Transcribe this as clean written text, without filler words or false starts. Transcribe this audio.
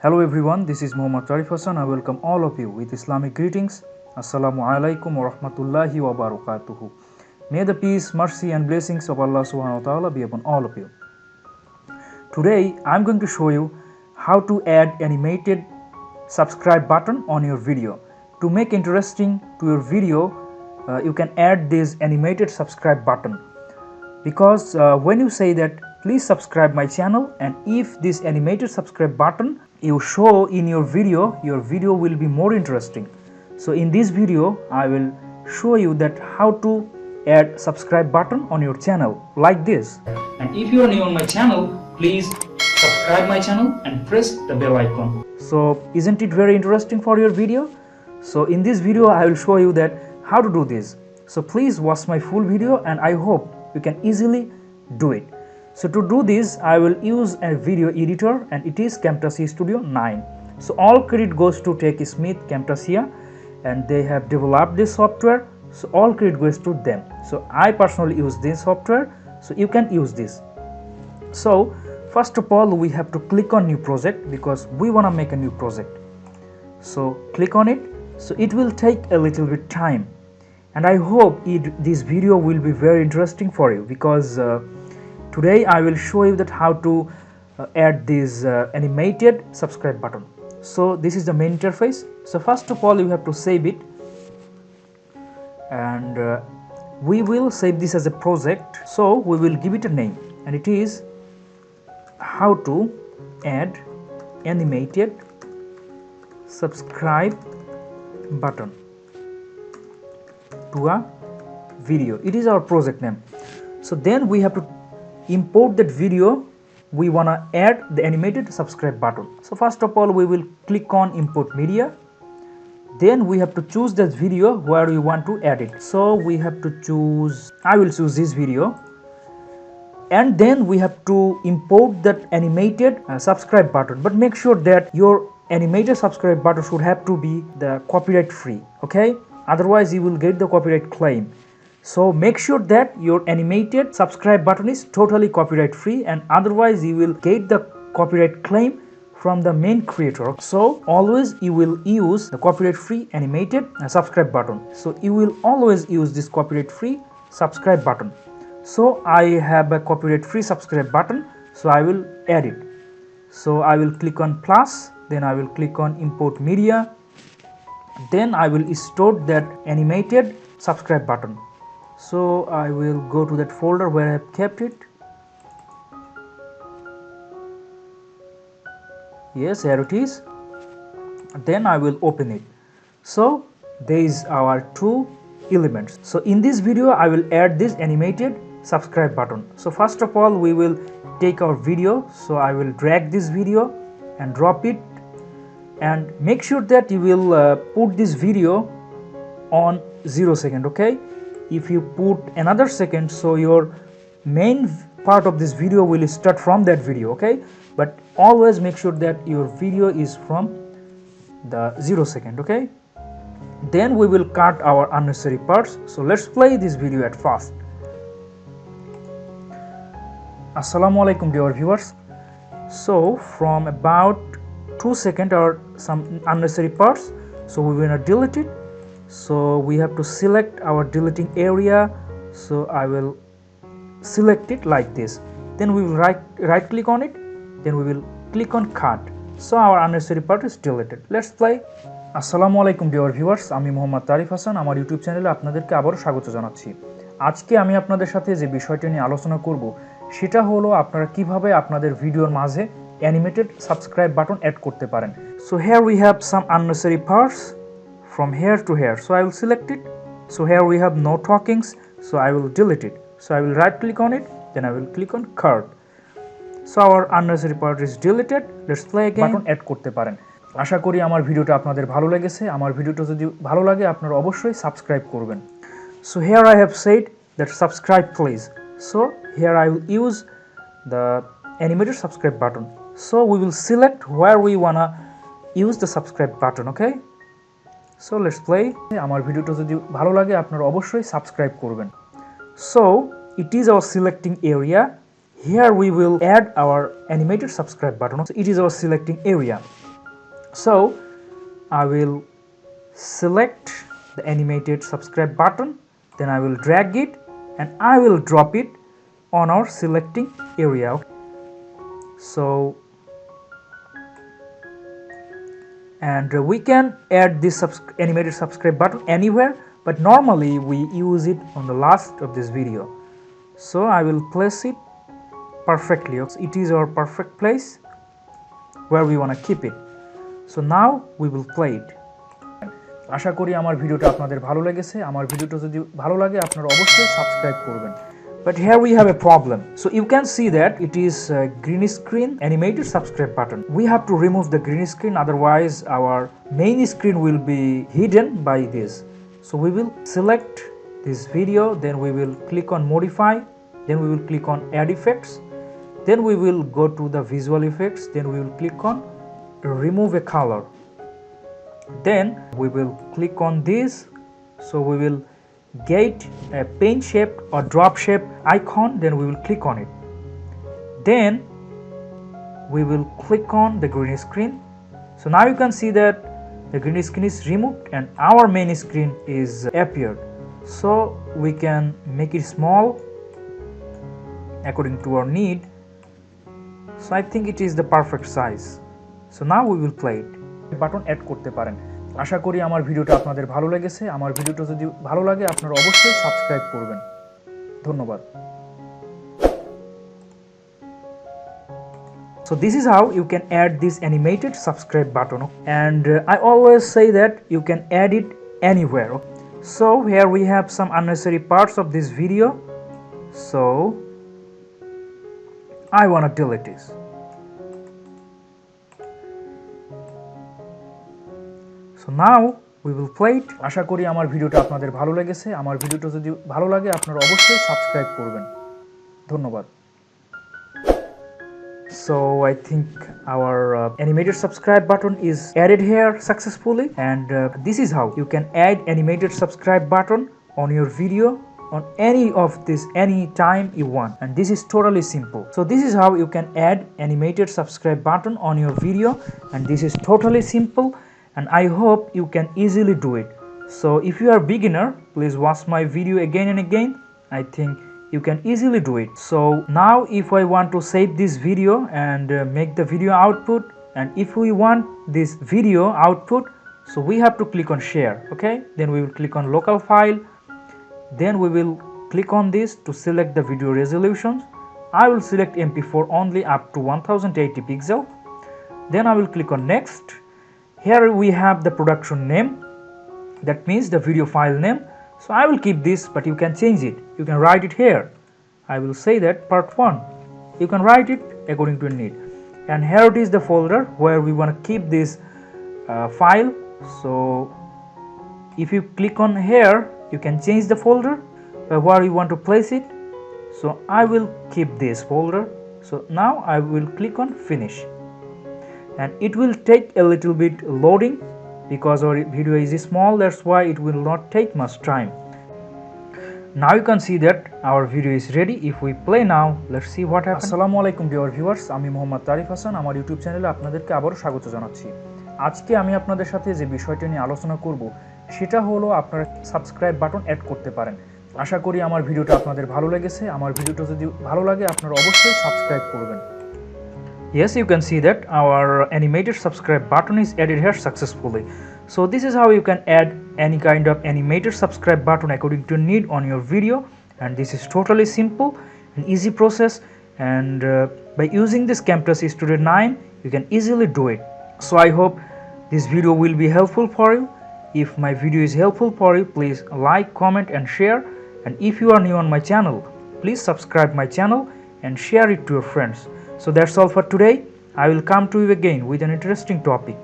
Hello everyone, this is TARIF HASAN. I welcome all of you with Islamic greetings. Assalamu alaikum wa rahmatullahi wa barakatuhu. May the peace, mercy and blessings of Allah subhanahu wa ta'ala be upon all of you. Today I am going to show you how to add animated subscribe button on your video. To make interesting to your video, you can add this animated subscribe button. Because when you say that please subscribe my channel, and if this animated subscribe button you show in your video will be more interesting. So in this video I will show you that how to add subscribe button on your channel like this. And if you are new on my channel, please subscribe my channel and press the bell icon. So isn't it very interesting for your video? So in this video I will show you that how to do this. So please watch my full video and I hope you can easily do it. So to do this I will use a video editor and it is Camtasia Studio 9. So all credit goes to TechSmith Camtasia and they have developed this software, so all credit goes to them. So I personally use this software, so you can use this. So first of all we have to click on new project because we want to make a new project. So click on it. So it will take a little bit time and I hope this video will be very interesting for you because today I will show you that how to add this animated subscribe button. So this is the main interface. So first of all you have to save it and we will save this as a project. So we will give it a name and it is how to add animated subscribe button to a video. It is our project name. So then we have to import that video we want to add the animated subscribe button. So first of all we will click on import media, then we have to choose that video where we want to add it. So we have to choose, I will choose this video, and then we have to import that animated subscribe button, but make sure that your animated subscribe button should have to be the copyright free, okay, otherwise you will get the copyright claim. So make sure that your animated subscribe button is totally copyright free, and otherwise you will get the copyright claim from the main creator. So always you will use the copyright free animated subscribe button. So you will always use this copyright free subscribe button. So I have a copyright free subscribe button, so I will add it. So I will click on plus, then I will click on import media, then I will store that animated subscribe button. So I will go to that folder where I have kept it. Yes, here it is. Then I will open it. So these are our two elements. So in this video I will add this animated subscribe button. So first of all we will take our video. So I will drag this video and drop it, and make sure that you will put this video on 0 second, okay. If you put another second, so your main part of this video will start from that video, okay, but always make sure that your video is from the 0 second, okay. Then we will cut our unnecessary parts. So let's play this video at first. Assalamu alaikum dear viewers. So from about 2 seconds or some unnecessary parts, so we will delete it. So we have to select our deleting area. So I will select it like this, then we will right click on it, then we will click on cut. So our unnecessary part is deleted. Let's play. Assalamu alaikum dear viewers, আমি মোহাম্মদ তারিফ হাসান, আমার YouTube চ্যানেলে আপনাদেরকে আবারও স্বাগত জানাচ্ছি। আজকে আমি আপনাদের সাথে যে বিষয়টি নিয়ে আলোচনা করব সেটা হলো আপনারা কিভাবে আপনাদের ভিডিওর মাঝে অ্যানিমেটেড সাবস্ক্রাইব বাটন অ্যাড করতে পারেন। So here we have some unnecessary parts from here to here, so I will select it. So here we have no talkings, so I will delete it. So I will right click on it, then I will click on cut. So our unnecessary part is deleted. Let's play again. Button add করতে পারেন। আশা করি আমার ভিডিওটা আপনাদের ভালো লেগেছে। আমার ভিডিওটা যদি ভালো লাগে আপনারা অবশ্যই সাবস্ক্রাইব করবেন। So here I have said that subscribe please. So here I will use the animated subscribe button. So we will select where we wanna use the subscribe button, okay. So let's play. আমার ভিডিওটা যদি ভালো লাগে আপনারা অবশ্যই subscribe করবেন। So it is our selecting area. Here we will add our animated subscribe button. So it is our selecting area. So I will select the animated subscribe button, then I will drag it and I will drop it on our selecting area. So and we can add this animated subscribe button anywhere, but normally we use it on the last of this video. So I will place it perfectly. It is our perfect place where we want to keep it. So now we will play it. আশা করি আমার ভিডিওটা আপনাদের ভালো লেগেছে। আমার ভিডিওটা যদি ভালো লাগে আপনারা অবশ্যই সাবস্ক্রাইব করবেন। But here we have a problem. So you can see that it is a green screen animated subscribe button. We have to remove the green screen, otherwise our main screen will be hidden by this. So we will select this video, then we will click on modify, then we will click on add effects, then we will go to the visual effects, then we will click on remove a color, then we will click on this. So we will get a pen shape or drop shape icon, then we will click on it, then we will click on the green screen. So now you can see that the green screen is removed and our main screen is appeared. So we can make it small according to our need. So I think it is the perfect size. So now we will play it. Button add করতে পারেন। আশা করি আমার ভিডিওটা আপনাদের ভালো লেগেছে। আমার ভিডিওটা যদি ভালো লাগে আপনারা অবশ্যই সাবস্ক্রাইব করবেন। ধন্যবাদ। So this is how you can add this animated subscribe button, and I always say that you can add it anywhere. So here we have some unnecessary parts of this video, so I want to delete this. So now we will play it. আশা করি আমার ভিডিওটা আপনাদের ভালো লেগেছে। আমার ভিডিওটা যদি ভালো লাগে আপনারা অবশ্যই সাবস্ক্রাইব করবেন। ধন্যবাদ। So I think our animated subscribe button is added here successfully, and this is how you can add animated subscribe button on your video on any of this any time you want, and this is totally simple. So this is how you can add animated subscribe button on your video, and this is totally simple, and I hope you can easily do it. So if you are beginner, please watch my video again and again. I think you can easily do it. So now if I want to save this video and make the video output, and if we want this video output, so we have to click on share. Okay, then we will click on local file, then we will click on this to select the video resolutions. I will select MP4 only up to 1080 pixel, then I will click on next. Here we have the production name, that means the video file name. So I will keep this, but you can change it. You can write it here. I will say that part 1. You can write it according to your need. And here it is the folder where we want to keep this file. So if you click on here, you can change the folder where you want to place it. So I will keep this folder. So now I will click on finish, and it will take a little bit loading because our video is small, that's why it will not take much time. Now you can see that our video is ready. If we play now, let's see what happens. আসসালামু আলাইকুম dear viewers, আমি মোহাম্মদ তারিফ হাসান আমার YouTube চ্যানেলে আপনাদেরকে আবারও স্বাগত জানাচ্ছি। আজকে আমি আপনাদের সাথে যে বিষয়টা নিয়ে আলোচনা করব সেটা হলো আপনারা সাবস্ক্রাইব বাটন অ্যাড করতে পারেন। আশা করি আমার ভিডিওটা আপনাদের ভালো লেগেছে। আমার ভিডিওটা যদি ভালো লাগে আপনারা অবশ্যই সাবস্ক্রাইব করবেন। Yes, you can see that our animated subscribe button is added here successfully. So this is how you can add any kind of animated subscribe button according to need on your video, and this is totally simple and easy process, and by using this Camtasia Studio 9 you can easily do it. So I hope this video will be helpful for you. If my video is helpful for you, please like, comment and share, and if you are new on my channel, please subscribe my channel and share it to your friends. So that's all for today. I will come to you again with an interesting topic.